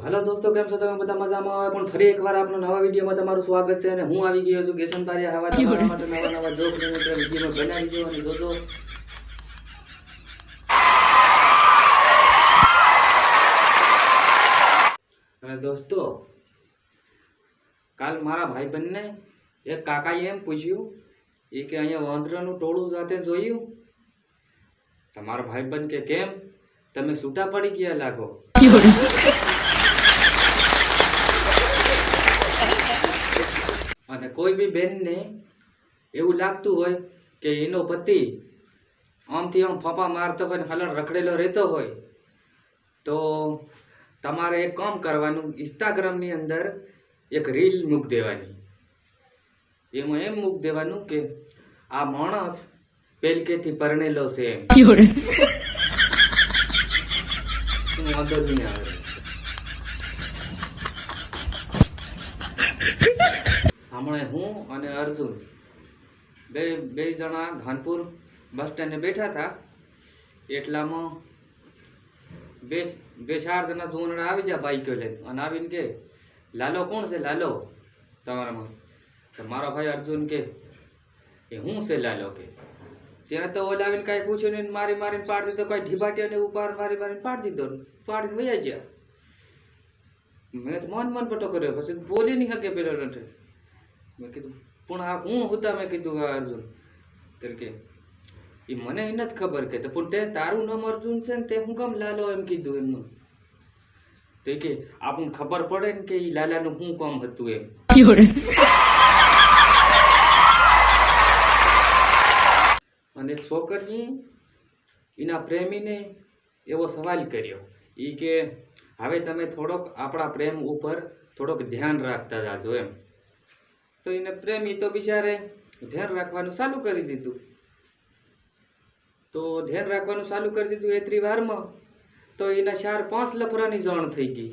Hello दोस्तों, केम छो તમે બધા મજામાં આવે પણ ફરી એકવાર આપનો નવા વિડિયોમાં તમારું સ્વાગત છે અને હું આવી ગયો છું ગેશન પારિયા હવા તમારા માટે નવા જોક લઈને વિડિયોમાં બનાવી દો અને જોજો। અને દોસ્તો, કાલ મારા ભાઈબંધને એક કાકાએ એમ પૂછ્યું કે અહીંયા વાંદરાનું ટોળું જાતે જોયું? તમારો ભાઈબંધ કે કેમ, તમે છૂટા પડી ગયા લાગો। અને કોઈ બી બેનને એવું લાગતું હોય કે એનો પતિ આમથી આમ ફાંફા મારતો હોય ને હલણ રખડેલો રહેતો હોય તો તમારે એક કામ કરવાનું, ઇન્સ્ટાગ્રામની અંદર એક રીલ મૂક દેવાની। એમાં એમ મૂક દેવાનું કે આ માણસ પેલકેથી પરણેલો છે એમ। વાંધો નહીં આવે। હમણાં હું અને અર્જુન બે જણા ધાનપુર બસ સ્ટેન્ડે બેઠા હતા। એટલામાં બે ચાર જણા જોનડા આવી ગયા બાઈકો લઈને અને આવીને કે લાલો કોણ છે? લાલો તમારામાં? તો મારો ભાઈ અર્જુન કે હું છે લાલો? કે ત્યાં તો ઓલાવીને કાંઈ પૂછ્યું નહીં, મારીને પાડી દીધો, કાંઈ ઢીબાટિયાને ઉપર મારીને પાડી દીધો, પાડીને વયા ગયા। મેં તો મન પટો કર્યો, પછી બોલી નહીં શકે પેલો નથી। મેં કીધું પણ આ હું હતા? મેં કીધું અર્જુન કે એ મને એ નથી ખબર કે તો પણ તે તારું નામ અર્જુન છે ને તે હું કેમ લાલો એમ કીધું એમનું? તો કે આપણને ખબર પડે ને કે એ લાલાનું શું કામ હતું એમ। અને છોકરીએ એના પ્રેમીને એવો સવાલ કર્યો એ કે હવે તમે થોડોક આપણા પ્રેમ ઉપર થોડોક ધ્યાન રાખતા જાજો એમ। તો એને પ્રેમી તો બિચારે ધ્યાન રાખવાનું ચાલુ કરી દીધું। તો ધ્યાન રાખવાનું ચાલુ કરી દીધું એટલી વારમાં તો એના 4-5 લફરાની જાણ થઈ ગઈ।